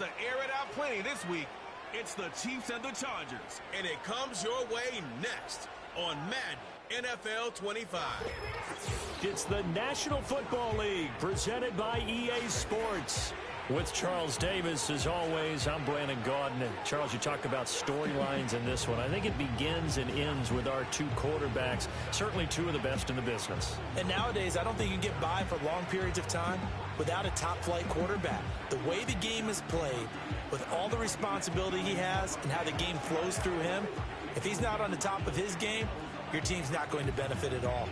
to air it out plenty this week. It's the Chiefs and the Chargers. And it comes your way next on Madden NFL 25. It's the National Football League presented by EA Sports. With Charles Davis, as always, I'm Brandon Gaudin. And Charles, you talk about storylines in this one. I think it begins and ends with our two quarterbacks, certainly two of the best in the business. And nowadays, I don't think you can get by for long periods of time without a top-flight quarterback. The way the game is played, with all the responsibility he has and how the game flows through him, if he's not on the top of his game, your team's not going to benefit at all.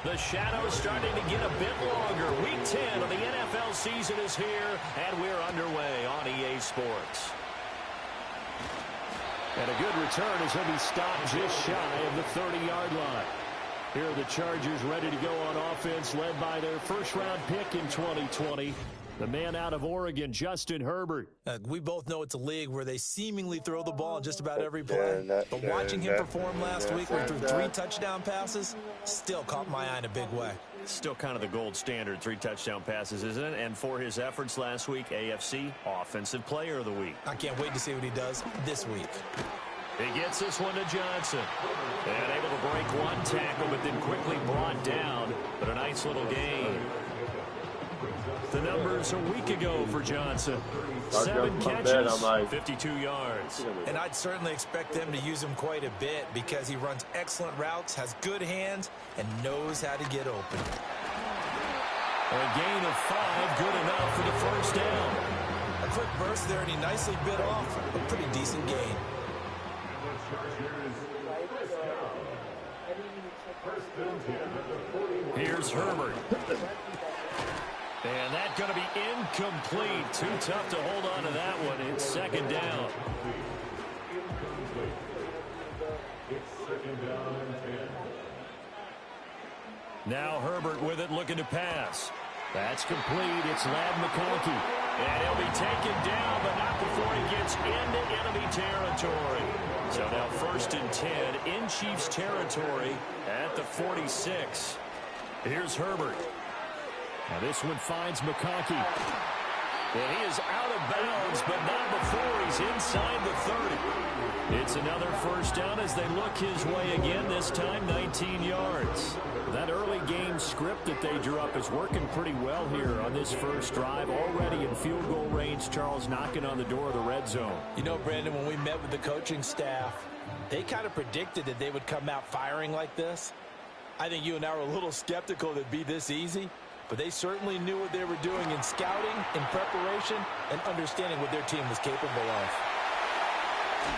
The shadow's starting to get a bit longer. Week 10 of the NFL season is here, and we're underway on EA Sports. And a good return as he'll be stopped just shy of the 30-yard line. Here are the Chargers ready to go on offense, led by their first-round pick in 2020. The man out of Oregon, Justin Herbert. We both know it's a league where they seemingly throw the ball in just about every play. But watching him perform last week where he threw 3 touchdown passes still caught my eye in a big way. Still kind of the gold standard, 3 touchdown passes, isn't it? And for his efforts last week, AFC Offensive Player of the Week. I can't wait to see what he does this week. He gets this one to Johnson. And able to break one tackle, but then quickly brought down. But a nice little gain. The numbers a week ago for Johnson. 7 catches, 52 yards. And I'd certainly expect them to use him quite a bit because he runs excellent routes, has good hands, and knows how to get open. A gain of 5, good enough for the first down. A quick burst there, and he nicely bit off a pretty decent gain. Here's Herbert. And that's going to be incomplete. Too tough to hold on to that one. It's second down. Now Herbert with it, looking to pass. That's complete. It's Ladd McConkey. And he'll be taken down, but not before he gets into enemy territory. So now 1st and 10 in Chiefs territory at the 46. Here's Herbert. Now this one finds McConkey. And he is out of bounds, but not before he's inside the 30. It's another first down as they look his way again, this time 19 yards. That early game script that they drew up is working pretty well here on this first drive. Already in field goal range, Charles knocking on the door of the red zone. You know, Brandon, when we met with the coaching staff, they kind of predicted that they would come out firing like this. I think you and I were a little skeptical that it'd be this easy. But they certainly knew what they were doing in scouting, in preparation, and understanding what their team was capable of.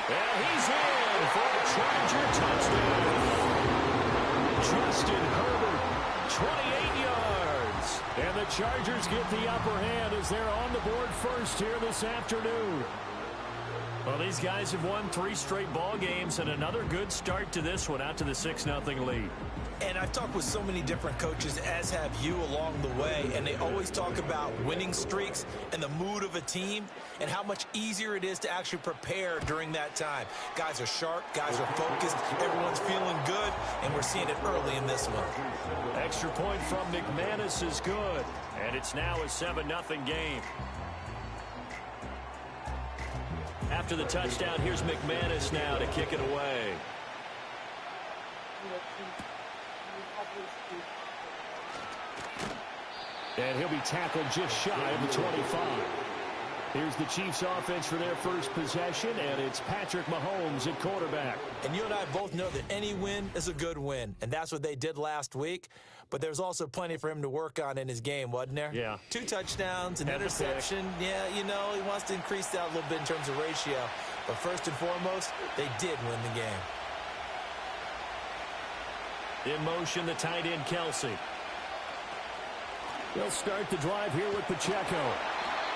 And he's in for a Charger touchdown. Justin Herbert, 28 yards. And the Chargers get the upper hand as they're on the board first here this afternoon. Well, these guys have won 3 straight ball games and another good start to this one out to the 6-0 lead. And I've talked with so many different coaches, as have you along the way, and they always talk about winning streaks and the mood of a team and how much easier it is to actually prepare during that time. Guys are sharp, guys are focused, everyone's feeling good, and we're seeing it early in this one. Extra point from McManus is good, and it's now a 7-0 game. After the touchdown, here's McManus now to kick it away. And he'll be tackled just shy of the 25. Here's the Chiefs offense for their first possession, and it's Patrick Mahomes at quarterback. And you and I both know that any win is a good win, and that's what they did last week. But there's also plenty for him to work on in his game, wasn't there? Yeah. 2 touchdowns, an interception. Yeah, you know, he wants to increase that a little bit in terms of ratio. But first and foremost, they did win the game. In motion, the tight end, Kelsey. They'll start the drive here with Pacheco.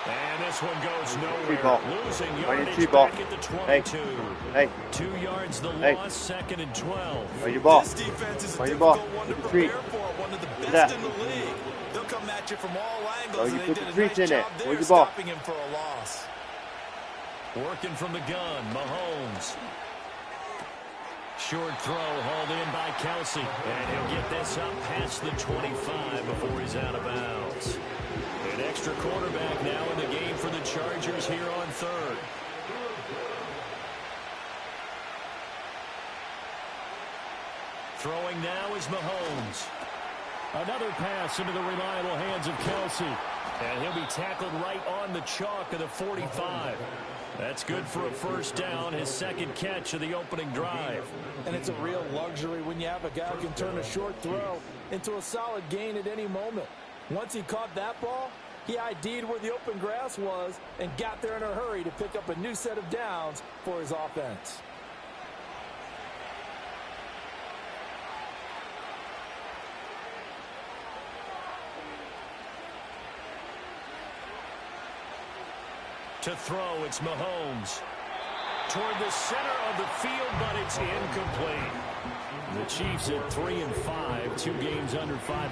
And this one goes nowhere. Losing yardage back at the 22. Hey. 2 yards the loss, second and 12. On your ball. This defense is a On your difficult ball. one to Retreat. prepare for. One of the best in the league. They'll come at you from all angles, you and they put did the a treats nice in it. job there Where's the ball? stopping him for a loss. Working from the gun, Mahomes. Short throw hauled in by Kelsey. And he'll get this up past the 25 before he's out of bounds. An extra quarterback now in the game for the Chargers here on third. Throwing now is Mahomes. Another pass into the reliable hands of Kelsey. And he'll be tackled right on the chalk of the 45. That's good for a first down, his second catch of the opening drive. And it's a real luxury when you have a guy who can turn a short throw into a solid gain at any moment. Once he caught that ball, he ID'd where the open grass was and got there in a hurry to pick up a new set of downs for his offense. To throw, it's Mahomes. Toward the center of the field, but it's incomplete. The Chiefs at 3-5, 2 games under 500.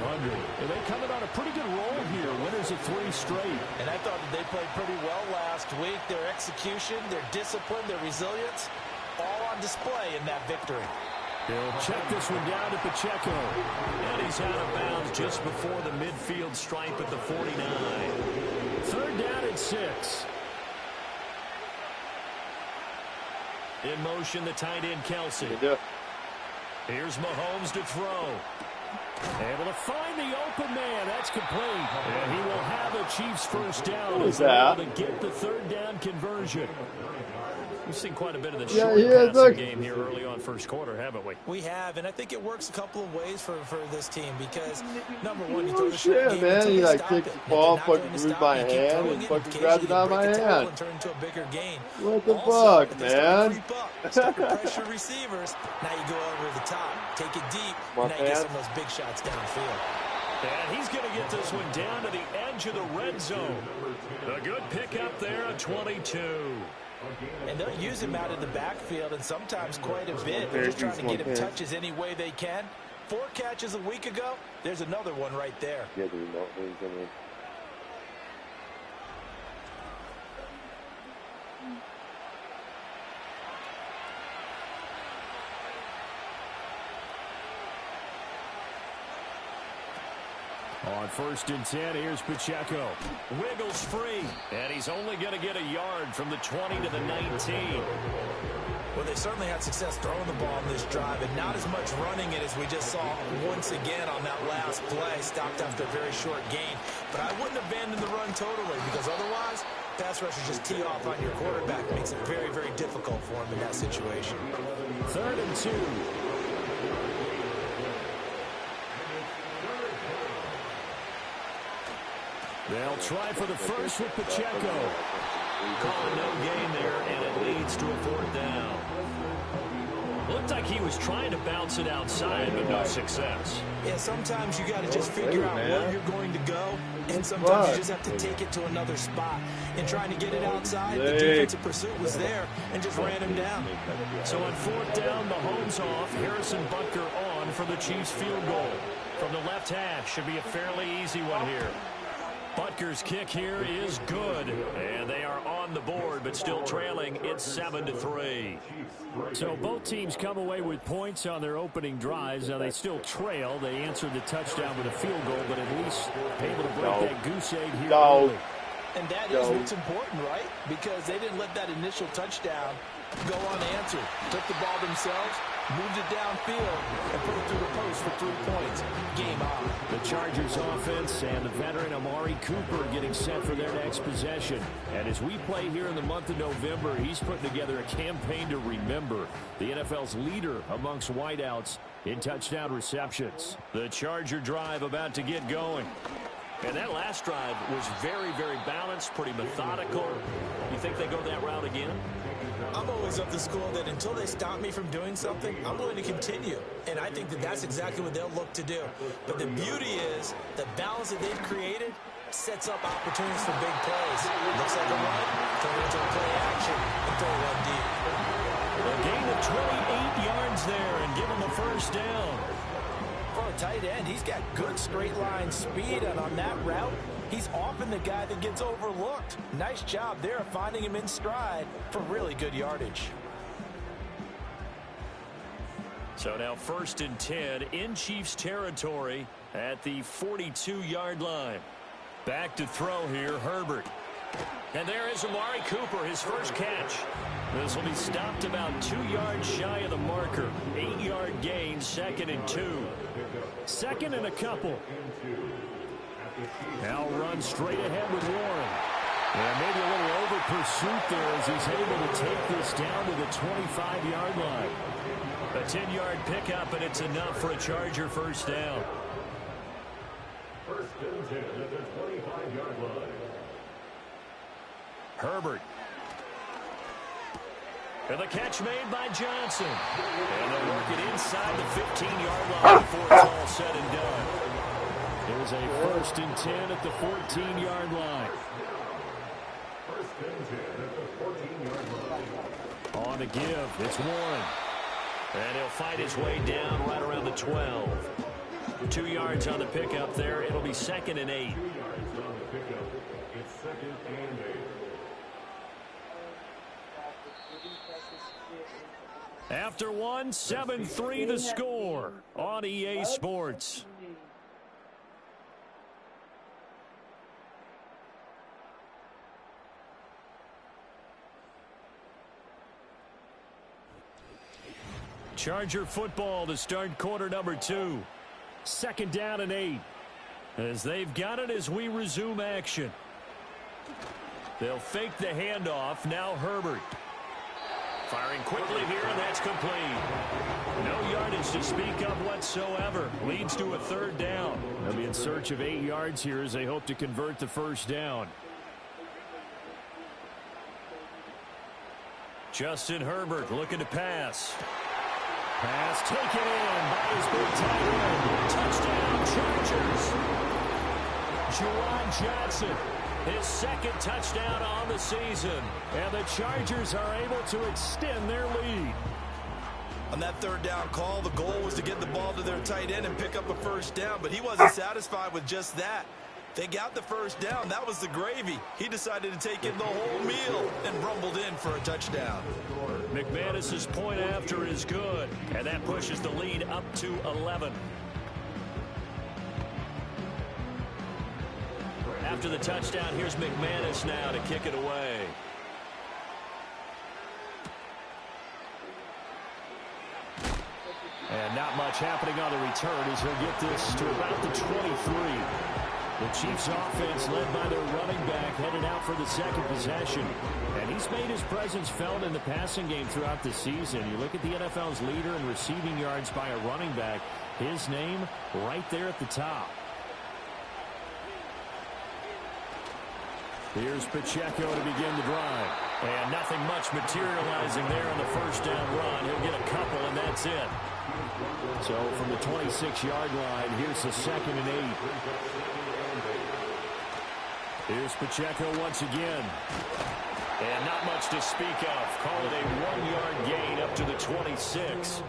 And they coming on a pretty good roll here, winners of 3 straight. And I thought that they played pretty well last week. Their execution, their discipline, their resilience, all on display in that victory. They'll check this one down to Pacheco. And he's out of bounds just before the midfield stripe at the 49. Third down and 6. In motion, the tight end, Kelsey. Here's Mahomes to throw. Able to find the open man. That's complete. And he will have a Chiefs first down. He's able to get the third down conversion. We've seen quite a bit of the short passing game here early on first quarter, haven't we? We have, and I think it works a couple of ways for this team because, number one, you throw the short game man. He like takes takes the ball, fucking moves my hand, and fucking grabs it out of my hand. And turn into a bigger gain. What the Also, fuck, man? Start to pressure receivers. Now you go over the top, take it deep, and now you get some of those big shots downfield. And he's going to get this one down to the edge of the red zone. A good pickup there at 22. And they'll use him out in the backfield and sometimes quite a bit. They're just trying to get him touches any way they can. 4 catches a week ago. There's another one right there. Yeah, do not really come in. On first and 10, here's Pacheco. Wiggles free, and he's only going to get a yard from the 20 to the 19. Well, they certainly had success throwing the ball in this drive, and not as much running it as we just saw once again on that last play. Stopped after a very short gain. But I wouldn't abandon the run totally, because otherwise, pass rushers just tee off on your quarterback. It makes it very, very difficult for him in that situation. 3rd and 2. They'll try for the first with Pacheco. Calling no gain there, and it leads to a 4th down. Looked like he was trying to bounce it outside, but no success. Yeah, sometimes you got to just figure out where you're going to go, and sometimes you just have to take it to another spot. And trying to get it outside, the defensive pursuit was there and just ran him down. So on 4th down, Mahomes off, Harrison Butker on for the Chiefs field goal. From the left hash, should be a fairly easy one here. Butker's kick here is good, and they are on the board, but still trailing. It's 7-3. So both teams come away with points on their opening drives. Now they still trail. They answered the touchdown with a field goal, but at least able to break that goose egg here early. And that is what's important, right? Because they didn't let that initial touchdown go unanswered. Took the ball themselves, moved it downfield, and put it through the post for 3 points. Game on. The Chargers offense and the veteran Amari Cooper getting set for their next possession. And as we play here in the month of November, he's putting together a campaign to remember, the NFL's leader amongst wideouts in touchdown receptions. The Charger drive about to get going. And that last drive was very, very balanced, pretty methodical. You think they go that route again? I'm always of the school that until they stop me from doing something, I'm willing to continue. And I think that that's exactly what they'll look to do. But the beauty is the balance that they've created sets up opportunities for big plays. Looks like a run, turn it into a play action, and throw one deep. A gain of 28 yards there and give him the first down. For a tight end, he's got good straight line speed, and on that route, he's often the guy that gets overlooked. Nice job there of finding him in stride for really good yardage. So now 1st and 10 in Chiefs territory at the 42-yard line. Back to throw here, Herbert. And there is Amari Cooper, his first catch. This will be stopped about 2 yards shy of the marker. 8-yard gain, 2nd and 2. 2nd and a couple. Now run straight ahead with Warren. And maybe a little over pursuit there as he's able to take this down to the 25-yard line. A 10-yard pickup, and it's enough for a Charger first down. 1st and 10 at the 25-yard line. Herbert. And the catch made by Johnson. And they'll work it inside the 15-yard line before it's all said and done. There's a 1st and 10 at the 14-yard line. 1st and 10 at the 14-yard line. On the give, it's Warren. And he'll fight his way down right around the 12. 2 yards on the pickup there. It'll be 2nd and 8. 2 yards on the pickup. It's 2nd and 8. After one, 7-3 the score on EA Sports. Charger football to start quarter number 2. 2nd down and 8. As they've got it as we resume action. They'll fake the handoff. Now Herbert. Firing quickly here, and that's complete. No yardage to speak of whatsoever. Leads to a 3rd down. They'll be in search of 8 yards here as they hope to convert the first down. Justin Herbert looking to pass. Pass taken in by his big tight end. Touchdown, Chargers. Juwan Johnson, his 2nd touchdown on the season. And the Chargers are able to extend their lead. On that 3rd down call, the goal was to get the ball to their tight end and pick up a first down, but he wasn't satisfied with just that. They got the first down. That was the gravy. He decided to take in the whole meal and rumbled in for a touchdown. McManus's point after is good, and that pushes the lead up to 11. After the touchdown, here's McManus now to kick it away. And not much happening on the return as he'll get this to about the 23. The Chiefs offense led by their running back headed out for the 2nd possession. And he's made his presence felt in the passing game throughout the season. You look at the NFL's leader in receiving yards by a running back. His name right there at the top. Here's Pacheco to begin the drive. And nothing much materializing there on the first down run. He'll get a couple, and that's it. So from the 26-yard line, here's the 2nd and 8. Here's Pacheco once again. And not much to speak of. Call it a 1-yard gain up to the 26.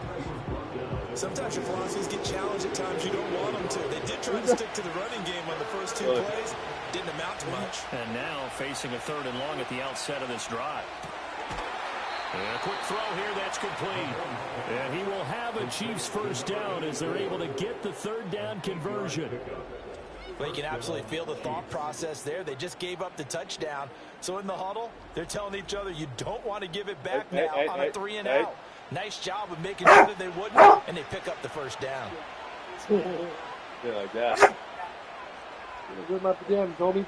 Sometimes your philosophies get challenged at times you don't want them to. They did try to stick to the running game on the first 2 plays. Didn't amount to much. And now facing a 3rd and long at the outset of this drive. And a quick throw here, that's complete. And he will have a Chiefs first down as they're able to get the 3rd down conversion. Well, you can absolutely feel the thought process there. They just gave up the touchdown. So in the huddle, they're telling each other, you don't want to give it back now on a 3 and out. Nice job of making sure that they wouldn't, and they pick up the first down. Yeah, like that. Good my pajamas, homie.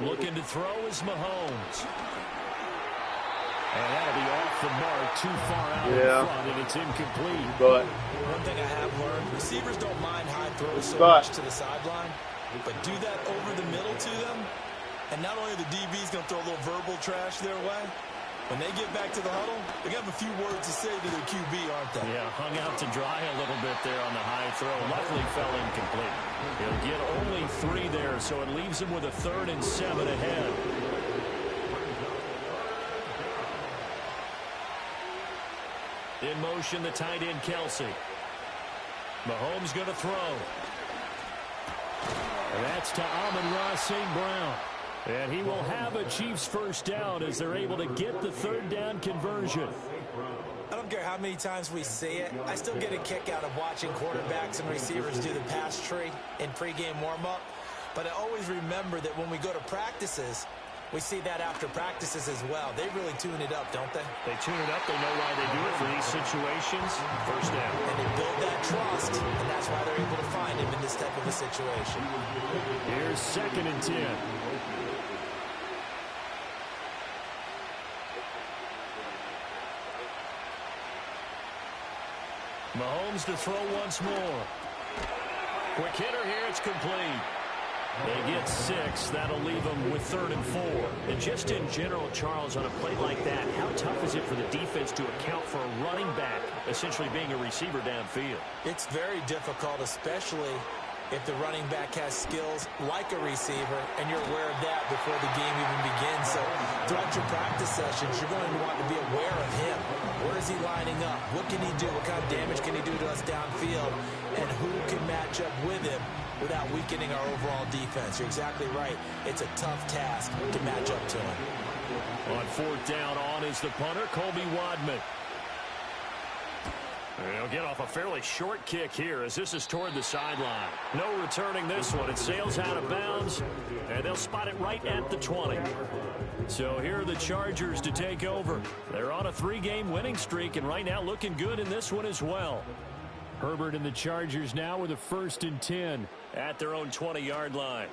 Looking to throw is Mahomes. And that'll be off the mark, too far out in front, and it's incomplete. But one thing I have learned, receivers don't mind high throws so much to the sideline, but do that over the middle to them, and not only the DB's going to throw a little verbal trash their way, when they get back to the huddle, they have a few words to say to their QB, aren't they? Yeah, hung out to dry a little bit there on the high throw. Luckily fell incomplete. He'll get only 3 there, so it leaves him with a 3rd and 7 ahead. In motion, the tight end, Kelsey. Mahomes going to throw. And that's to Amon-Ra St. Brown. And he will have a Chiefs first down as they're able to get the 3rd down conversion. I don't care how many times we see it. I still get a kick out of watching quarterbacks and receivers do the pass tree in pregame warm-up. But I always remember that when we go to practices, we see that after practices as well. They really tune it up, don't they? They tune it up. They know why they do it for these situations. First down. And they build that trust, and that's why they're able to find him in this type of a situation. Here's 2nd and 10. Mahomes to throw once more. Quick hitter here. It's complete. They get 6. That'll leave them with 3rd and 4. And just in general, Charles, on a play like that, how tough is it for the defense to account for a running back essentially being a receiver downfield? It's very difficult, especially if the running back has skills like a receiver, and you're aware of that before the game even begins. So throughout your practice sessions, you're going to want to be aware of him. Where is he lining up? What can he do? What kind of damage can he do to us downfield? And who can match up with him without weakening our overall defense? You're exactly right. It's a tough task to match up to him. On 4th down, on is the punter, Colby Wadman. They'll get off a fairly short kick here as this is toward the sideline. No returning this one. It sails out of bounds, and they'll spot it right at the 20. So here are the Chargers to take over. They're on a 3-game winning streak, and right now looking good in this one as well. Herbert and the Chargers now with a 1st and 10 at their own 20-yard line.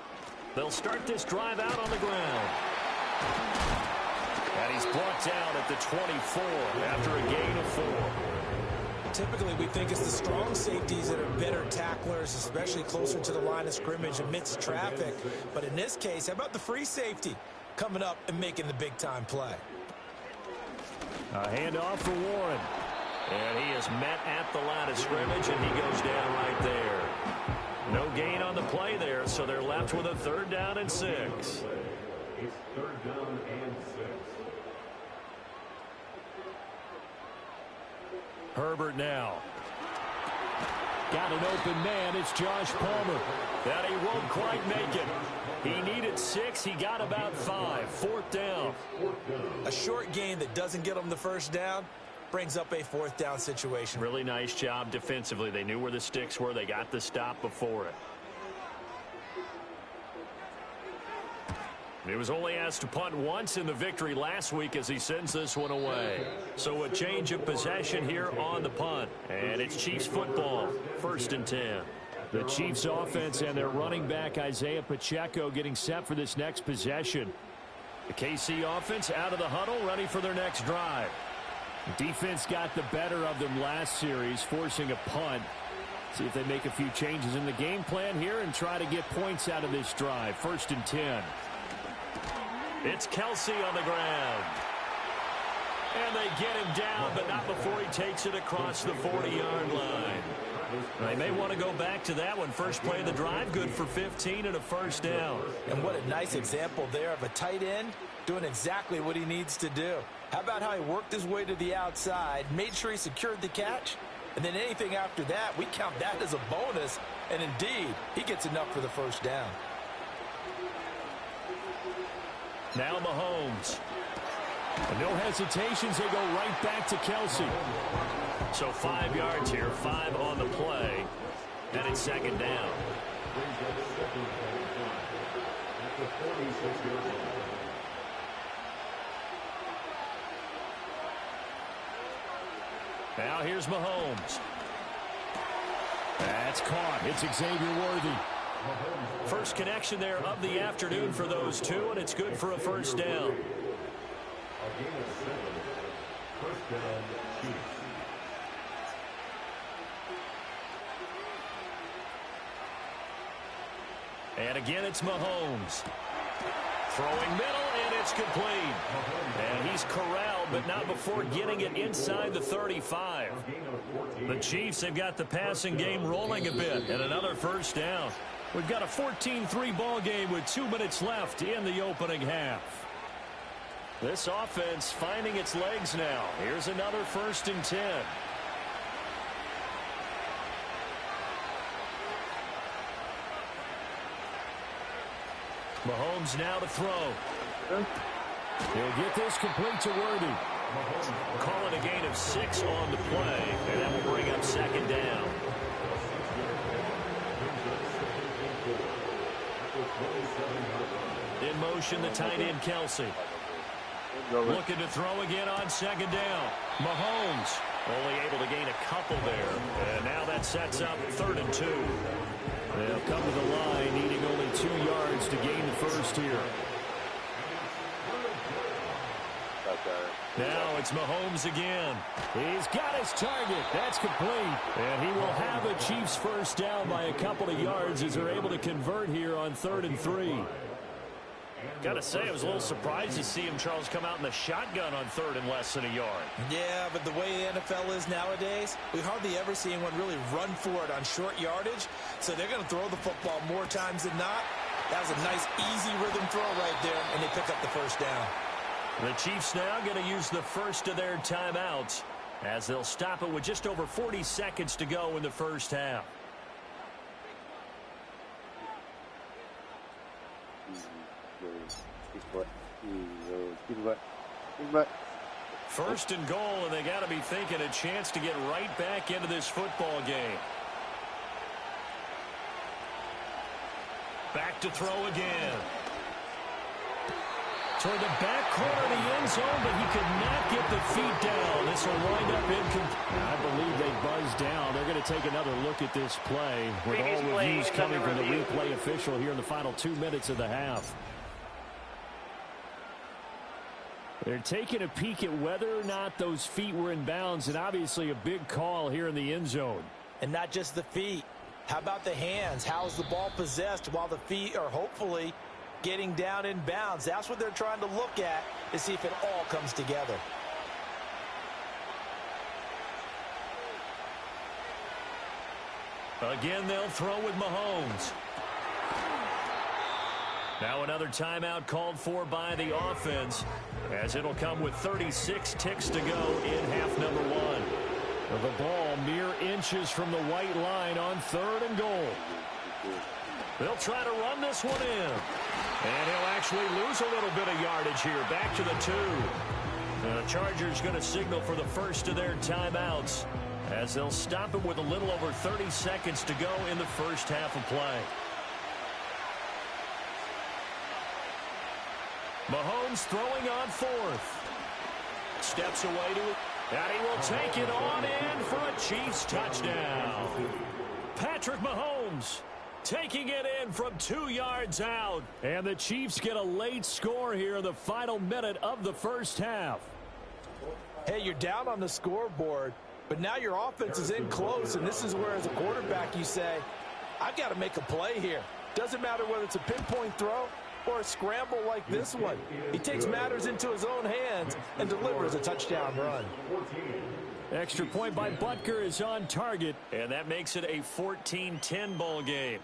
They'll start this drive out on the ground. And he's brought down at the 24 after a gain of 4. Typically, we think it's the strong safeties that are better tacklers, especially closer to the line of scrimmage amidst traffic. But in this case, how about the free safety coming up and making the big-time play? A handoff for Warren. And he is met at the line of scrimmage, and he goes down right there. No gain on the play there, so they're left with a 3rd down and 6. It's 3rd down and 6. Herbert now. Got an open man. It's Josh Palmer. That he won't quite make it. He needed 6. He got about 5. 4th down. A short gain that doesn't get him the first down brings up a 4th down situation. Really nice job defensively. They knew where the sticks were. They got the stop before it. He was only asked to punt once in the victory last week as he sends this one away. So a change of possession here on the punt. And it's Chiefs football, 1st and 10. The Chiefs offense and their running back Isaiah Pacheco getting set for this next possession. The KC offense out of the huddle, ready for their next drive. Defense got the better of them last series, forcing a punt. See if they make a few changes in the game plan here and try to get points out of this drive. 1st and 10. It's Kelsey on the ground. And they get him down, but not before he takes it across the 40-yard line. They may want to go back to that one. First play of the drive, good for 15 and a 1st down. And what a nice example there of a tight end doing exactly what he needs to do. How about how he worked his way to the outside, made sure he secured the catch, and then anything after that, we count that as a bonus. And indeed, he gets enough for the 1st down. Now Mahomes. And no hesitations, they go right back to Kelsey. So 5 yards here, 5 on the play, and it's 2nd down. Now here's Mahomes. That's caught. It's Xavier Worthy. First connection there of the afternoon for those two, and it's good for a first down. A gain of 7. First down, Chiefs. And again, it's Mahomes. Throwing middle, and it's complete. And he's corralled, but not before getting it inside the 35. The Chiefs have got the passing game rolling a bit, and another first down. We've got a 14-3 ball game with 2 minutes left in the opening half. This offense finding its legs now. Here's another 1st and 10. Mahomes now to throw. He'll get this complete to Worthy. Call it a gain of 6 on the play, and that will bring up 2nd down. In motion, the tight end, Kelsey. Looking to throw again on 2nd down. Mahomes only able to gain a couple there. And now that sets up 3rd and 2. They'll come to the line, needing only 2 yards to gain the first here. Now it's Mahomes again. He's got his target. That's complete. And he will have a Chiefs first down by a couple of yards as they're able to convert here on 3rd and 3. Got to say, I was a little surprised to see him, Charles, come out in the shotgun on 3rd and less than a yard. Yeah, but the way the NFL is nowadays, we hardly ever see anyone really run for it on short yardage. So they're going to throw the football more times than not. That was a nice, easy rhythm throw right there, and they pick up the first down. The Chiefs now going to use the first of their timeouts as they'll stop it with just over 40 seconds to go in the first half. First and goal, and they got to be thinking a chance to get right back into this football game. Back to throw again. Toward the back corner of the end zone, but he could not get the feet down. This will wind up incomplete. I believe they buzzed down. They're going to take another look at this play with all reviews coming from the replay official here in the final 2 minutes of the half. They're taking a peek at whether or not those feet were in bounds, and obviously a big call here in the end zone. And not just the feet. How about the hands? How's the ball possessed while the feet are hopefully getting down in bounds? That's what they're trying to look at to see if it all comes together. Again, they'll throw with Mahomes. Now another timeout called for by the offense, as it'll come with 36 ticks to go in half number 1. The ball mere inches from the white line on 3rd and goal. They'll try to run this one in. And he'll actually lose a little bit of yardage here. Back to the 2. The Chargers going to signal for the first of their timeouts, as they'll stop it with a little over 30 seconds to go in the first half of play. Mahomes throwing on 4th. Steps away to it. And he will take it on in for a Chiefs touchdown. Patrick Mahomes taking it in from 2 yards out. And the Chiefs get a late score here in the final minute of the first half. Hey, you're down on the scoreboard, but now your offense is in close, and this is where, as a quarterback, you say, I've got to make a play here. Doesn't matter whether it's a pinpoint throw or a scramble like this one. He takes matters into his own hands and delivers a touchdown run. Extra point by Butker is on target, and that makes it a 14-10 ball game.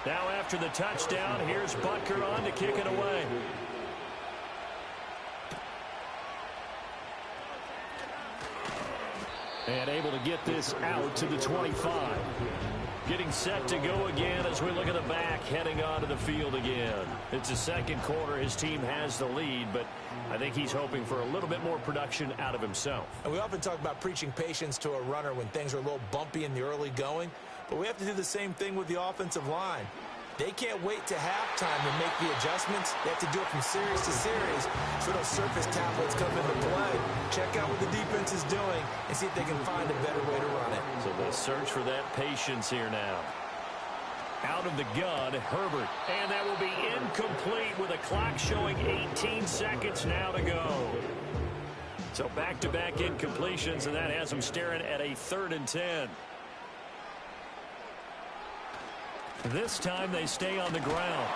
Now after the touchdown, here's Butker on to kick it away. And able to get this out to the 25. Getting set to go again as we look at the back, heading onto the field again. It's the second quarter. His team has the lead, but I think he's hoping for a little bit more production out of himself. And we often talk about preaching patience to a runner when things are a little bumpy in the early going, but we have to do the same thing with the offensive line. They can't wait to halftime to make the adjustments. They have to do it from series to series, so those surface tablets come into play. Check out what the defense is doing and see if they can find a better way to run it. So they search for that patience here now. Out of the gun, Herbert. And that will be incomplete with a clock showing 18 seconds now to go. So back-to-back incompletions, and that has them staring at a 3rd and 10. This time they stay on the ground.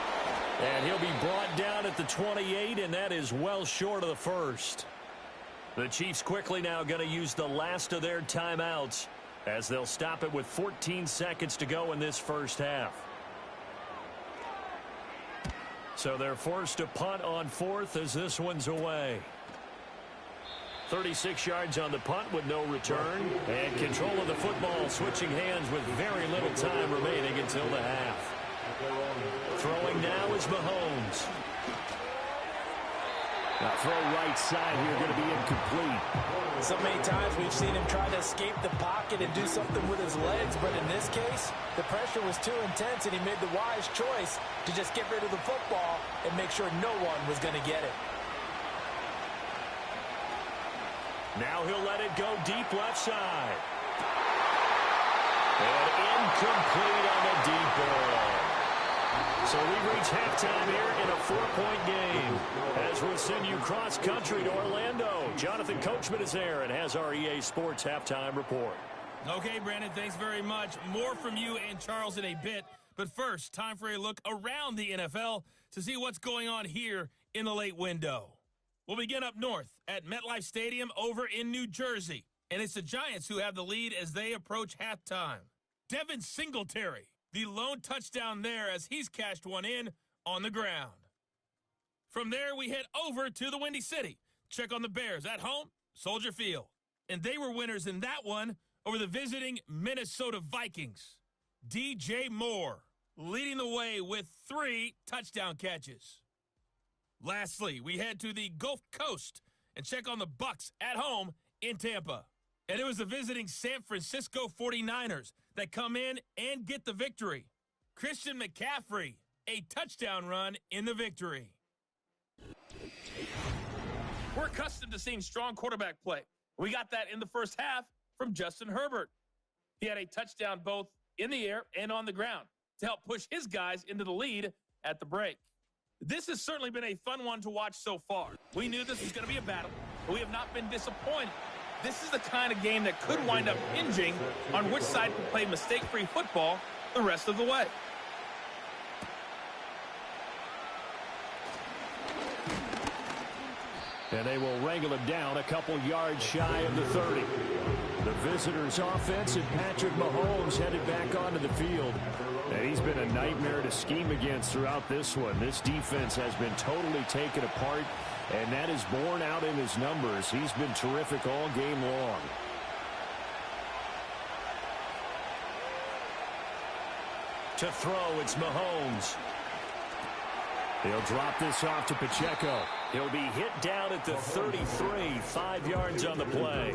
And he'll be brought down at the 28, and that is well short of the first. The Chiefs quickly now going to use the last of their timeouts as they'll stop it with 14 seconds to go in this first half. So they're forced to punt on 4th as this one's away. 36 yards on the punt with no return. And control of the football switching hands with very little time remaining until the half. Throwing now is Mahomes. Now throw right side here going to be incomplete. So many times we've seen him try to escape the pocket and do something with his legs, but in this case, the pressure was too intense and he made the wise choice to just get rid of the football and make sure no one was going to get it. Now he'll let it go deep left side. And incomplete on the deep ball. So we reach halftime here in a 4-point game. As we'll send you cross-country to Orlando, Jonathan Coachman is there and has our EA Sports halftime report. Okay, Brandon, thanks very much. More from you and Charles in a bit. But first, time for a look around the NFL to see what's going on here in the late window. We'll begin up north at MetLife Stadium over in New Jersey. And it's the Giants who have the lead as they approach halftime. Devin Singletary, the lone touchdown there as he's cashed one in on the ground. From there, we head over to the Windy City. Check on the Bears at home, Soldier Field. And they were winners in that one over the visiting Minnesota Vikings. DJ Moore leading the way with 3 touchdown catches. Lastly, we head to the Gulf Coast and check on the Bucs at home in Tampa. And it was the visiting San Francisco 49ers that come in and get the victory. Christian McCaffrey, a touchdown run in the victory. We're accustomed to seeing strong quarterback play. We got that in the first half from Justin Herbert. He had a touchdown both in the air and on the ground to help push his guys into the lead at the break. This has certainly been a fun one to watch so far. We knew this was going to be a battle, but we have not been disappointed. This is the kind of game that could wind up hinging on which side can play mistake-free football the rest of the way. And they will wrangle him down a couple yards shy of the 30. The visitors' offense and Patrick Mahomes headed back onto the field. And he's been a nightmare to scheme against throughout this one. This defense has been totally taken apart, and that is borne out in his numbers. He's been terrific all game long. To throw, it's Mahomes. He'll drop this off to Pacheco. He'll be hit down at the 33, 5 yards on the play.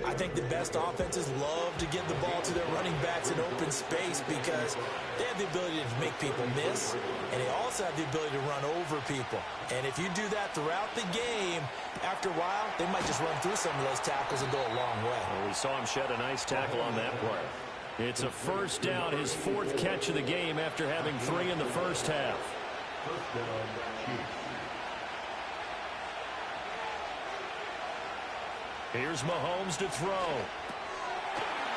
I think the best offenses love to give the ball to their running backs in open space because they have the ability to make people miss, and they also have the ability to run over people. And if you do that throughout the game, after a while, they might just run through some of those tackles and go a long way. Well, we saw him shed a nice tackle on that play. It's a first down, his 4th catch of the game after having 3 in the first half. First down, Chiefs. Here's Mahomes to throw.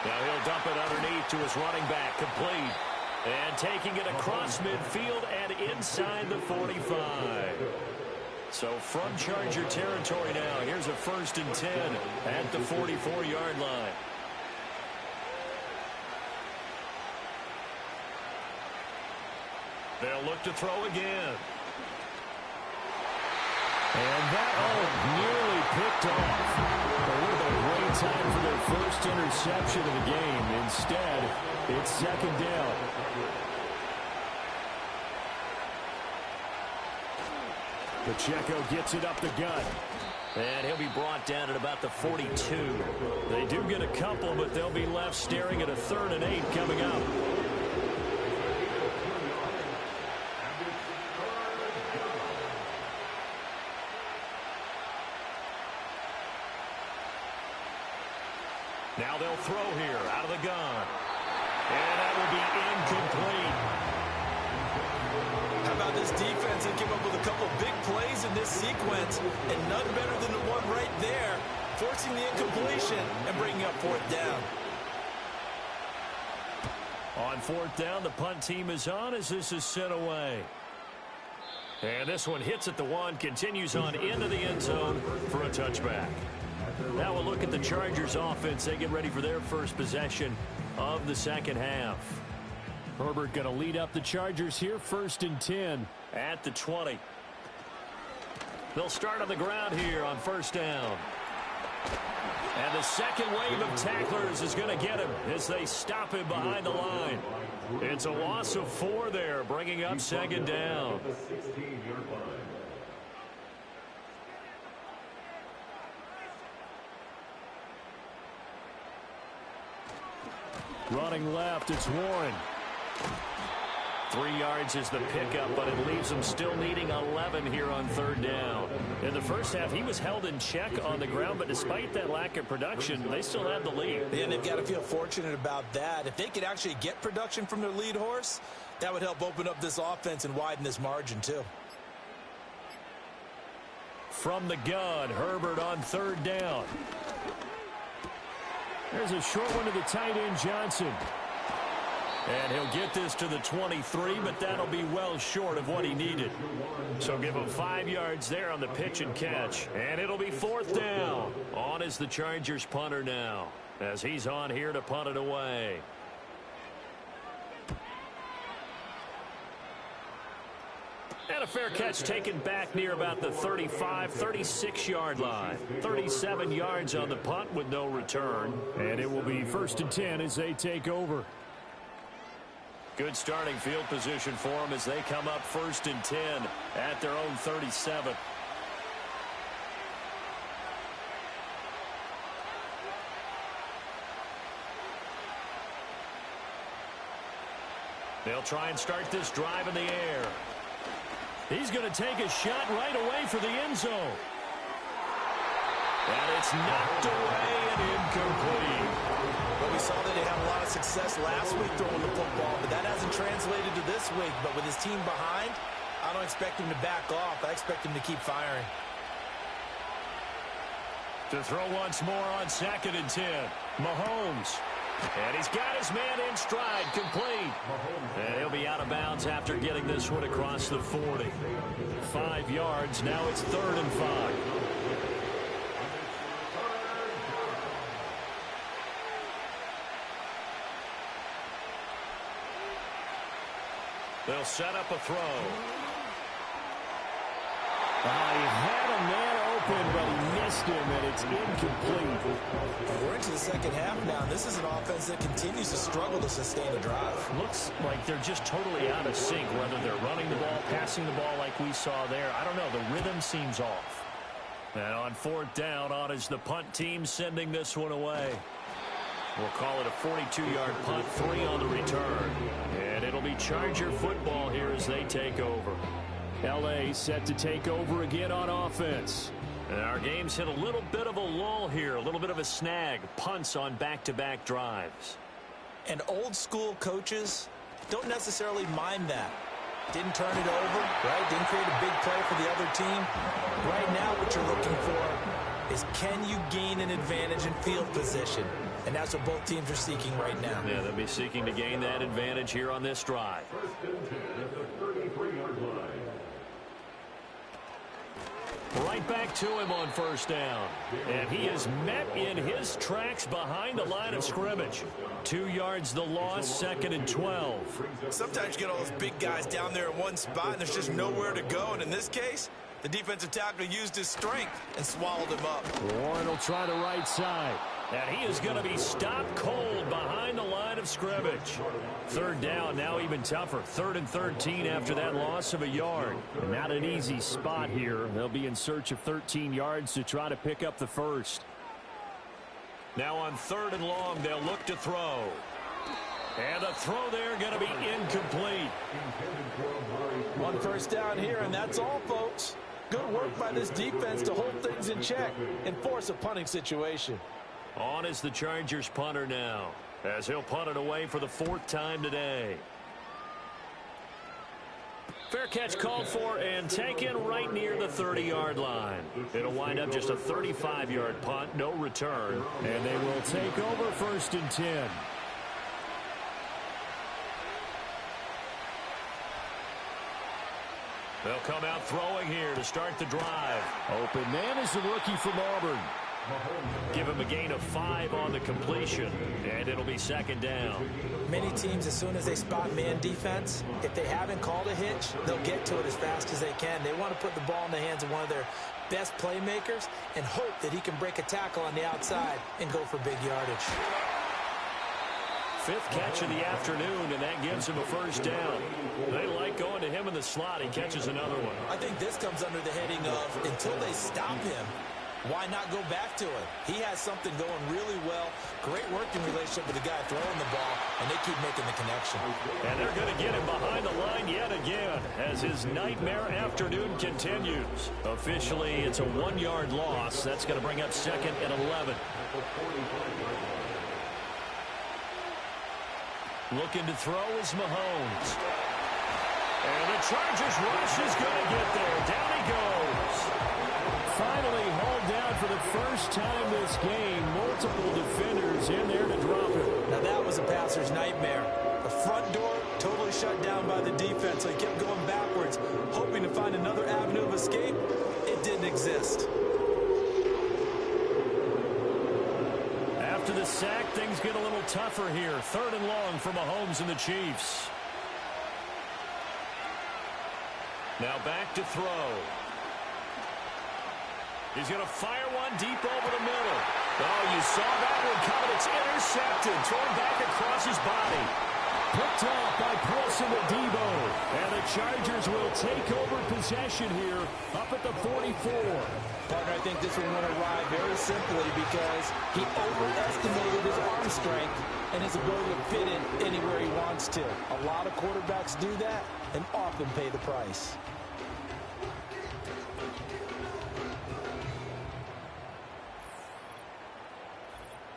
Now he'll dump it underneath to his running back, complete. And taking it across midfield and inside the 45. So from Charger territory now, here's a 1st and 10 at the 44-yard line. They'll look to throw again. And that nearly picked off. It would have been a great time for their first interception of the game. Instead, it's 2nd down. Pacheco gets it up the gut. And he'll be brought down at about the 42. They do get a couple, but they'll be left staring at a 3rd and 8 coming up. They'll throw here out of the gun. And that will be incomplete. How about this defense that came up with a couple big plays in this sequence, and none better than the one right there, forcing the incompletion and bringing up fourth down. On fourth down, the punt team is on as this is sent away. And this one hits at the one, continues on into the end zone for a touchback. Now we'll look at the Chargers offense. They get ready for their first possession of the second half. Herbert going to lead up the Chargers here, 1st and 10. At the 20. They'll start on the ground here on first down. And the second wave of tacklers is going to get him as they stop him behind the line. It's a loss of 4 there, bringing up second down. Running left, it's Warren. 3 yards is the pickup, but it leaves them still needing 11 here on third down. In the first half, he was held in check on the ground, but despite that lack of production, they still have the lead. And they've got to feel fortunate about that. If they could actually get production from their lead horse, that would help open up this offense and widen this margin too. From the gun, Herbert on third down. There's a short one to the tight end, Johnson. And he'll get this to the 23, but that'll be well short of what he needed. So give him 5 yards there on the pitch and catch. And it'll be fourth down. On is the Chargers punter now, as he's on here to punt it away. And a fair catch taken back near about the 35, 36-yard line. 37 yards on the punt with no return. And it will be 1st and 10 as they take over. Good starting field position for them as they come up 1st and 10 at their own 37. They'll try and start this drive in the air. He's going to take a shot right away for the end zone. And it's knocked away and incomplete. But we saw that they had a lot of success last week throwing the football, but that hasn't translated to this week. But with his team behind, I don't expect him to back off. I expect him to keep firing. To throw once more on 2nd and 10. Mahomes. And he's got his man in stride, complete. And he'll be out of bounds after getting this one across the 40. 5 yards, now it's 3rd and 5. They'll set up a throw. He had a man open, but he missed him, and it's incomplete. We're into the second half now, and this is an offense that continues to struggle to sustain a drive. Looks like they're just totally out of sync, whether they're running the ball, passing the ball like we saw there. I don't know. The rhythm seems off. And on 4th down, on is the punt team sending this one away. We'll call it a 42-yard punt, 3 on the return. And it'll be Charger football here as they take over. L.A. set to take over again on offense. And our game's hit a little bit of a lull here, a little bit of a snag. Punts on back-to-back drives. And old-school coaches don't necessarily mind that. Didn't turn it over, right? Didn't create a big play for the other team. Right now what you're looking for is, can you gain an advantage in field position? And that's what both teams are seeking right now. Yeah, they'll be seeking to gain that advantage here on this drive. Right back to him on 1st down. And he is met in his tracks behind the line of scrimmage. 2 yards the loss, 2nd and 12. Sometimes you get all those big guys down there in one spot, and there's just nowhere to go. And in this case, the defensive tackle used his strength and swallowed him up. Warren will try the right side. And he is going to be stopped cold behind the line of scrimmage. 3rd down, now even tougher. 3rd and 13 after that loss of a yard. And not an easy spot here. They'll be in search of 13 yards to try to pick up the first. Now on 3rd and long, they'll look to throw. And a throw there going to be incomplete. 1 first down here, and that's all, folks. Good work by this defense to hold things in check and force a punting situation. On is the Chargers punter now, as he'll punt it away for the 4th time today. Fair catch called for and taken right near the 30-yard line. It'll wind up just a 35-yard punt, no return. And they will take over 1st and 10. They'll come out throwing here to start the drive. Open man is the rookie from Auburn. Give him a gain of 5 on the completion, and it'll be 2nd down. Many teams, as soon as they spot man defense, if they haven't called a hitch, they'll get to it as fast as they can. They want to put the ball in the hands of one of their best playmakers and hope that he can break a tackle on the outside and go for big yardage. 5th catch of the afternoon, and that gives him a 1st down. They like going to him in the slot. He catches another one. I think this comes under the heading of, until they stop him, why not go back to it? He has something going really well. Great working relationship with the guy throwing the ball, and they keep making the connection. And they're going to get him behind the line yet again as his nightmare afternoon continues. Officially, it's a 1-yard loss. That's going to bring up 2nd and 11. Looking to throw is Mahomes. And the Chargers rush is going to get there. Down he goes. Finally hauled down for the first time this game. Multiple defenders in there to drop him. Now that was a passer's nightmare. The front door totally shut down by the defense, so he kept going backwards, hoping to find another avenue of escape. It didn't exist. After the sack, things get a little tougher here. 3rd and long for Mahomes and the Chiefs. Now back to throw. He's going to fire one deep over the middle. Oh, you saw that one coming. It's intercepted. Thrown back across his body. Picked off by Paulson to Debo. And the Chargers will take over possession here up at the 44. Partner, I think this one went awry very simply because he overestimated his arm strength and his ability to fit it anywhere he wants to. A lot of quarterbacks do that and often pay the price.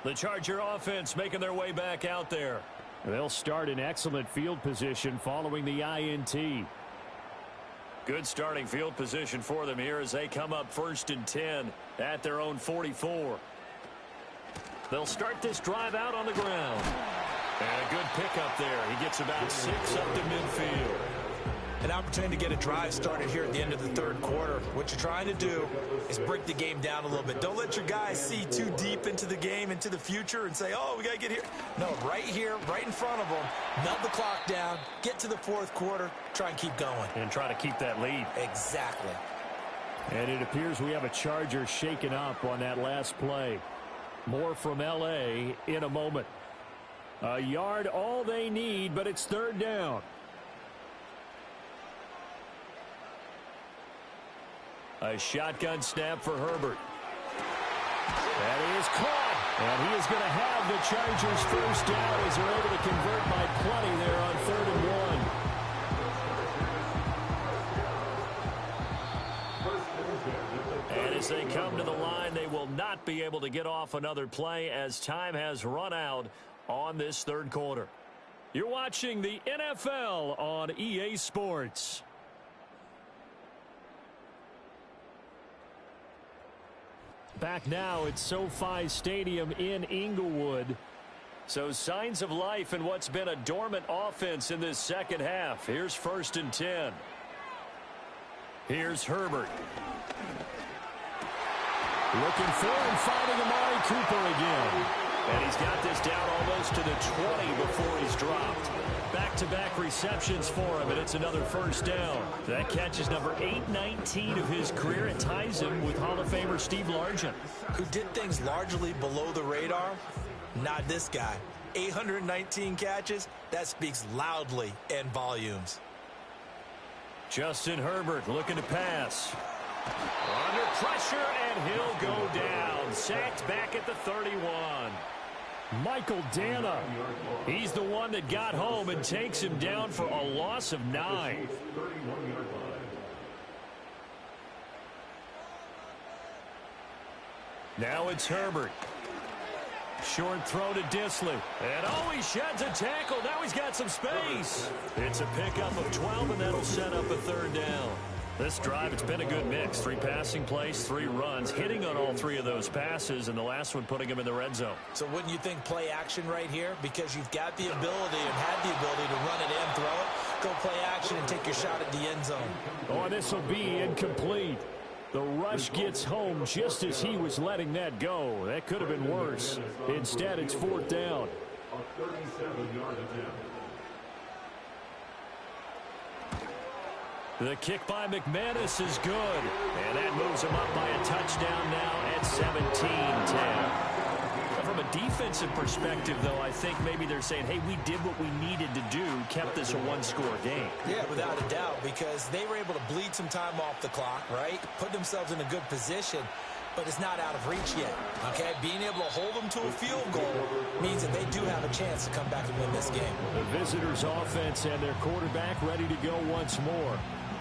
The Charger offense making their way back out there. They'll start in excellent field position following the INT. Good starting field position for them here as they come up 1st and 10 at their own 44. They'll start this drive out on the ground. And a good pickup there. He gets about 6 up to midfield. An opportunity to get a drive started here at the end of the 3rd quarter. What you're trying to do is break the game down a little bit. Don't let your guys see too deep into the game, into the future, and say, oh, we got to get here. No, right here, right in front of them, melt the clock down, get to the 4th quarter, try and keep going. And try to keep that lead. Exactly. And it appears we have a Charger shaken up on that last play. More from L.A. in a moment. A yard all they need, but it's 3rd down. A shotgun snap for Herbert. That is caught. And he is going to have the Chargers 1st down as they're able to convert by plenty there on 3rd and 1. And as they come to the line, they will not be able to get off another play as time has run out on this 3rd quarter. You're watching the NFL on EA Sports. Back now at SoFi Stadium in Inglewood. So signs of life in what's been a dormant offense in this 2nd half. Here's 1st and 10. Here's Herbert. Looking for and finding Amari Cooper again. And he's got this down almost to the 20 before he's dropped. Back-to-back receptions for him, and it's another 1st down. That catch is number 819 of his career. It ties him with Hall of Famer Steve Largent. Who did things largely below the radar? Not this guy. 819 catches, that speaks loudly in volumes. Justin Herbert looking to pass. Under pressure, and he'll go down. Sacked back at the 31. Michael Dana. He's the one that got home and takes him down for a loss of 9. Now it's Herbert. Short throw to Dissly. And oh, he sheds a tackle. Now he's got some space. It's a pickup of 12, and that'll set up a third down. This drive, it's been a good mix. 3 passing plays, 3 runs, hitting on all 3 of those passes, and the last one putting him in the red zone. So wouldn't you think play action right here? Because you've got the ability and had the ability to run it and throw it. Go play action and take your shot at the end zone. Oh, this will be incomplete. The rush gets home just as he was letting that go. That could have been worse. Instead, it's 4th down. A 37-yard attempt. The kick by McManus is good. And that moves him up by a touchdown now at 17-10. From a defensive perspective, though, I think maybe they're saying, hey, we did what we needed to do, kept this a 1-score game. Yeah, without a doubt, because they were able to bleed some time off the clock, right? Put themselves in a good position, but it's not out of reach yet, okay? Being able to hold them to a field goal means that they do have a chance to come back and win this game. The visitors' offense and their quarterback ready to go once more.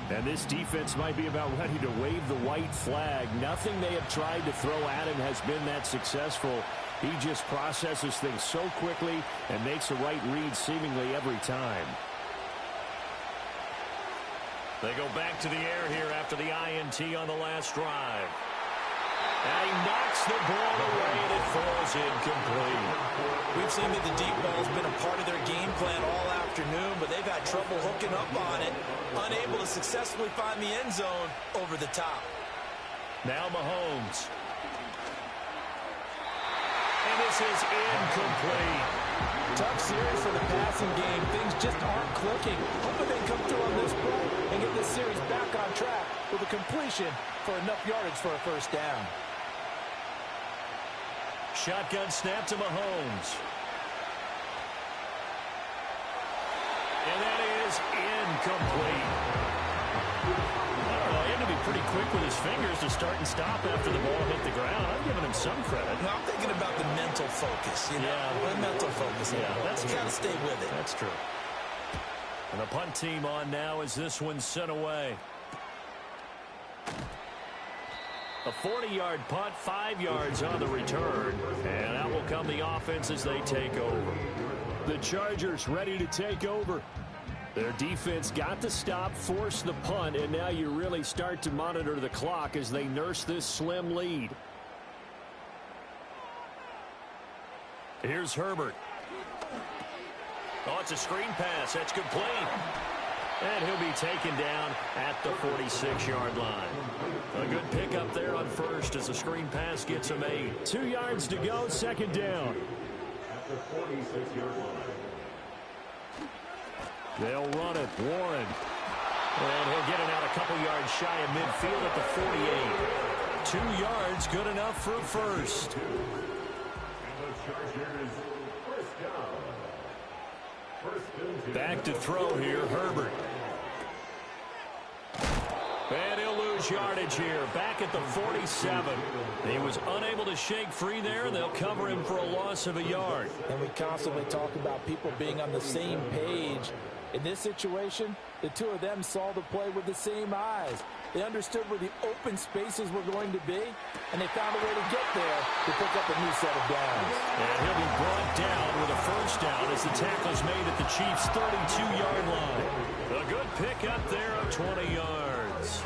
And this defense might be about ready to wave the white flag. Nothing they have tried to throw at him has been that successful. He just processes things so quickly and makes the right read seemingly every time. They go back to the air here after the INT on the last drive. And he knocks the ball away and it falls incomplete. We've seen that the deep ball has been a part of their game plan all afternoon, but they've had trouble hooking up on it, unable to successfully find the end zone over the top. Now Mahomes. And this is incomplete. Tough series for the passing game. Things just aren't clicking. Hoping they come through on this play and get this series back on track with a completion for enough yardage for a first down. Shotgun snap to Mahomes. And that is incomplete. I don't know, he had to be pretty quick with his fingers to start and stop after the ball hit the ground. I'm giving him some credit. Well, I'm thinking about the mental focus, you know? Yeah. The mental focus. Yeah, that's you true. got to stay with it. That's true. And the punt team on now as this one's sent away. A 40-yard punt, 5 yards on the return. And out will come the offense as they take over. The Chargers ready to take over. Their defense got the stop, forced the punt, and now you really start to monitor the clock as they nurse this slim lead. Here's Herbert. Oh, it's a screen pass. That's complete. And he'll be taken down at the 46-yard line. A good pickup there on first as the screen pass gets him 8. 2 yards to go, 2nd down. At the 46-yard line. They'll run it. Warren. And he'll get it out a couple yards shy of midfield at the 48. 2 yards, good enough for a first. And the Chargers first down. First and 10. Back to throw here, Herbert. And he'll lose yardage here. Back at the 47. He was unable to shake free there. They'll cover him for a loss of a yard. And we constantly talk about people being on the same page. In this situation, the two of them saw the play with the same eyes. They understood where the open spaces were going to be, and they found a way to get there to pick up a new set of downs. And he'll be brought down with a first down as the tackle's made at the Chiefs' 32-yard line. A good pick up there of 20 yards.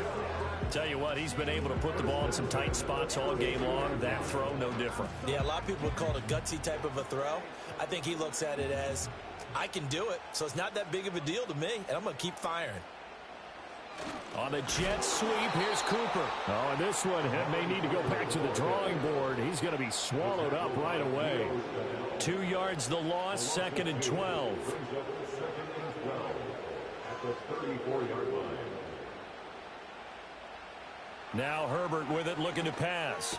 Tell you what, he's been able to put the ball in some tight spots all game long. That throw, no different. Yeah, a lot of people would call it a gutsy type of a throw. I think he looks at it as, I can do it, so it's not that big of a deal to me, and I'm going to keep firing. On the jet sweep, here's Cooper. Oh, and this one may need to go back to the drawing board. He's going to be swallowed up right away. 2 yards the loss, 2nd and 12. At the 34-yard line. Now Herbert with it, looking to pass.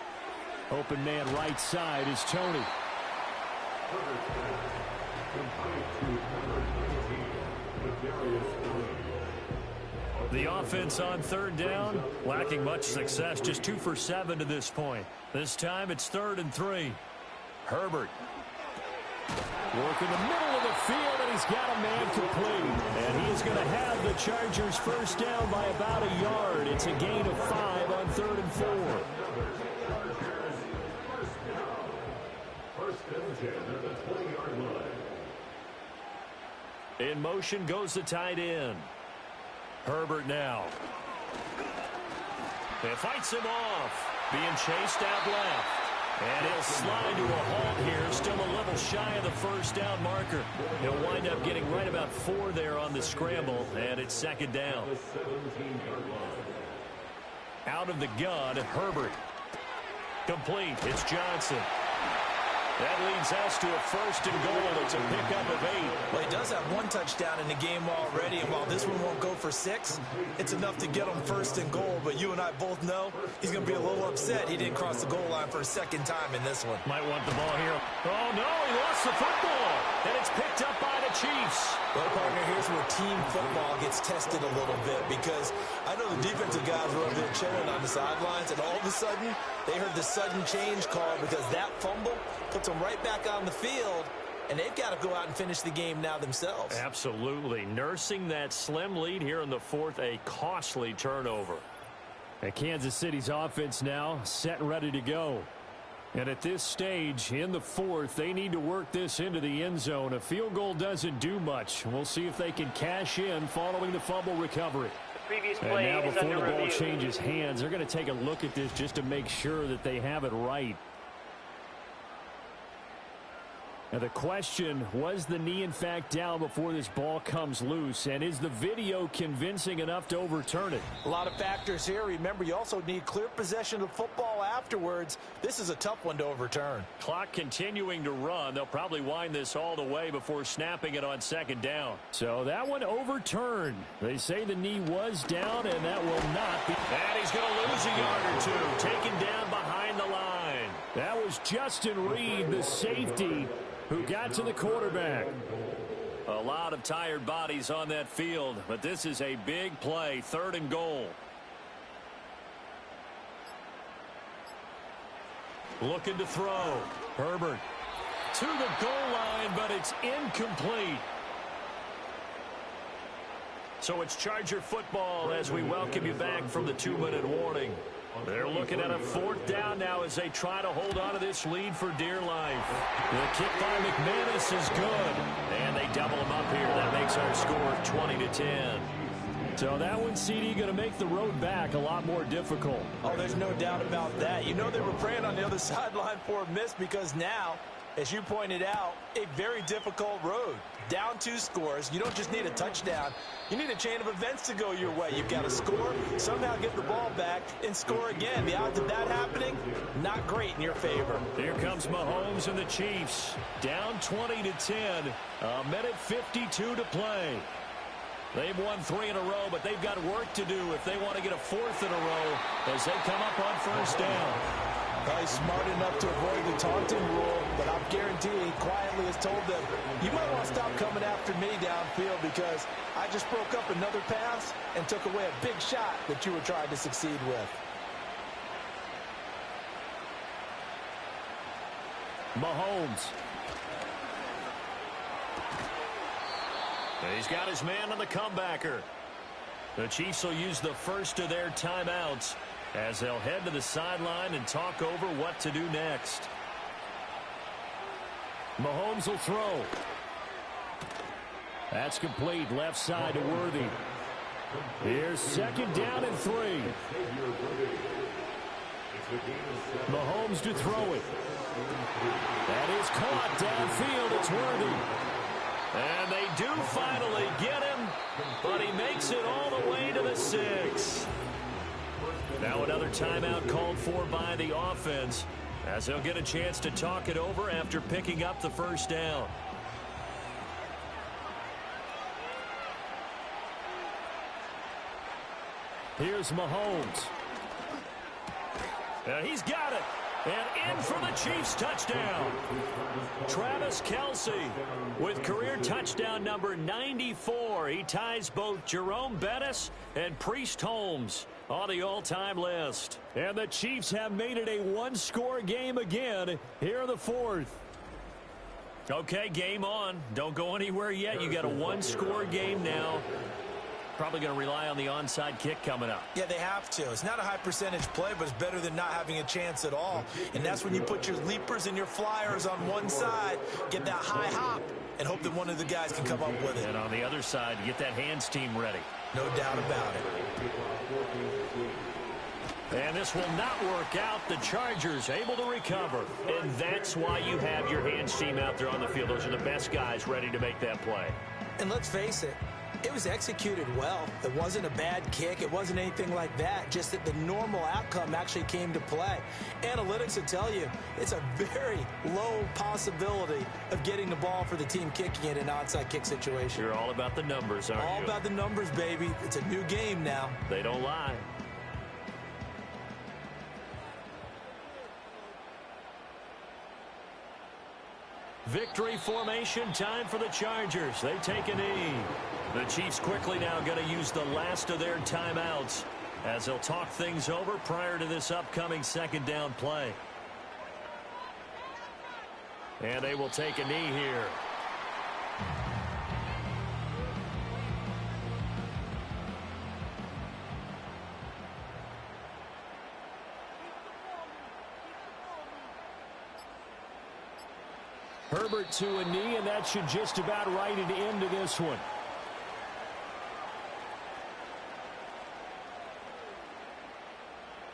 Open man right side is Tony. The offense on 3rd down, lacking much success, just 2 for 7 to this point. This time it's 3rd and 3. Herbert. Work in the middle of the field, and he's got a man complete. And he is going to have the Chargers first down by about a yard. It's a gain of 5 on 3rd and 4. First and In motion goes the tight end. Herbert now. It fights him off. Being chased out left. And he'll slide to a halt here. Still a little shy of the first down marker. He'll wind up getting right about 4 there on the scramble. And it's second down. Out of the gun, Herbert. Complete. It's Johnson. That leads us to a first and goal. It's a pickup of 8. Well, he does have 1 touchdown in the game already, and while this one won't go for 6, it's enough to get him first and goal. But you and I both know he's going to be a little upset he didn't cross the goal line for a second time in this one. Might want the ball here. Oh, no, he lost the football. And it's picked up by the Chiefs. Well, partner, here's where team football gets tested a little bit, because I know the defensive guys were up there chilling on the sidelines, and all of a sudden, they heard the sudden change call because that fumble puts them right back on the field, and they've got to go out and finish the game now themselves. Absolutely. Nursing that slim lead here in the 4th, a costly turnover. And Kansas City's offense now set and ready to go. And at this stage, in the 4th, they need to work this into the end zone. A field goal doesn't do much. We'll see if they can cash in following the fumble recovery. And now before the ball changes hands, they're going to take a look at this just to make sure that they have it right. Now the question, was the knee in fact down before this ball comes loose? And is the video convincing enough to overturn it? A lot of factors here. Remember, you also need clear possession of football afterwards. This is a tough one to overturn. Clock continuing to run. They'll probably wind this all the way before snapping it on second down. So that one overturned. They say the knee was down, and that will not be. And he's going to lose a yard or 2. Taken down behind the line. That was Justin Reed, the safety, who got to the quarterback. A lot of tired bodies on that field, but this is a big play. 3rd and goal. Looking to throw. Herbert to the goal line, but it's incomplete. So it's Charger football as we welcome you back from the 2-minute warning. They're looking at a 4th down now as they try to hold on to this lead for dear life. The kick by McManus is good. And they double him up here. That makes our score 20-10. So that one, CD, going to make the road back a lot more difficult. Oh, there's no doubt about that. You know they were praying on the other sideline for a miss, because now, as you pointed out, a very difficult road. Down 2 scores. You don't just need a touchdown. You need a chain of events to go your way. You've got to score, somehow get the ball back, and score again. The odds of that happening, not great in your favor. Here comes Mahomes and the Chiefs. Down 20-10. A minute 52 to play. They've won 3 in a row, but they've got work to do if they want to get a 4th in a row as they come up on first down. Probably smart enough to avoid the taunting rule, but I'm guaranteed he quietly has told them, you might want to stop coming after me downfield, because I just broke up another pass and took away a big shot that you were trying to succeed with. Mahomes. He's got his man on the comebacker. The Chiefs will use the first of their timeouts as they'll head to the sideline and talk over what to do next. Mahomes will throw. That's complete. Left side to Worthy. Here's 2nd down and 3. Mahomes to throw it. That is caught downfield. It's Worthy. And they do finally get him, but he makes it all the way to the 6. Now another timeout called for by the offense as they'll get a chance to talk it over after picking up the first down. Here's Mahomes. And he's got it. And in for the Chiefs touchdown. Travis Kelce with career touchdown number 94. He ties both Jerome Bettis and Priest Holmes on the all-time list. And the Chiefs have made it a one-score game again here in the 4th. Okay, game on. Don't go anywhere yet. You got a one-score game now. Probably going to rely on the onside kick coming up. Yeah, they have to. It's not a high percentage play, but it's better than not having a chance at all. And that's when you put your leapers and your flyers on one side, get that high hop, and hope that one of the guys can come up with it. And on the other side, get that hands team ready. No doubt about it. And this will not work out. The Chargers able to recover. And that's why you have your hands team out there on the field. Those are the best guys ready to make that play. And let's face it, it was executed well. It wasn't a bad kick. It wasn't anything like that. Just that the normal outcome actually came to play. Analytics will tell you it's a very low possibility of getting the ball for the team kicking it in an onside kick situation. You're all about the numbers, aren't you? All about the numbers, baby. It's a new game now. They don't lie. Victory formation time for the Chargers. They take a knee. The Chiefs quickly now going to use the last of their timeouts as they'll talk things over prior to this upcoming second down play. And they will take a knee here. Herbert to a knee, and that should just about write it into this one.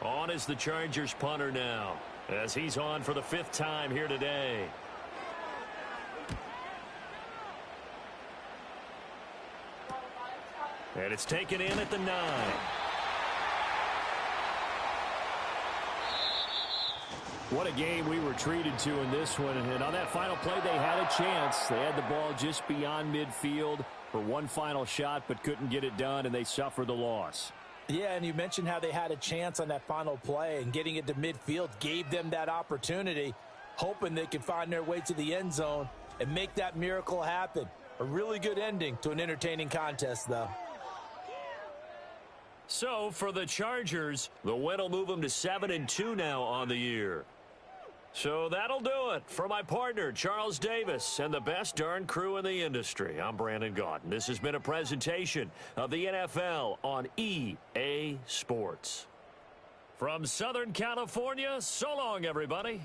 On is the Chargers punter now, as he's on for the 5th time here today. And it's taken in at the 9. What a game we were treated to in this one. And on that final play, they had a chance. They had the ball just beyond midfield for one final shot, but couldn't get it done, and they suffered the loss. Yeah, and you mentioned how they had a chance on that final play, and getting it to midfield gave them that opportunity, hoping they could find their way to the end zone and make that miracle happen. A really good ending to an entertaining contest, though. So for the Chargers, the win will move them to 7-2 now on the year. So that'll do it for my partner, Charles Davis, and the best darn crew in the industry. I'm Brandon Gaudin. This has been a presentation of the NFL on EA Sports. From Southern California, so long, everybody.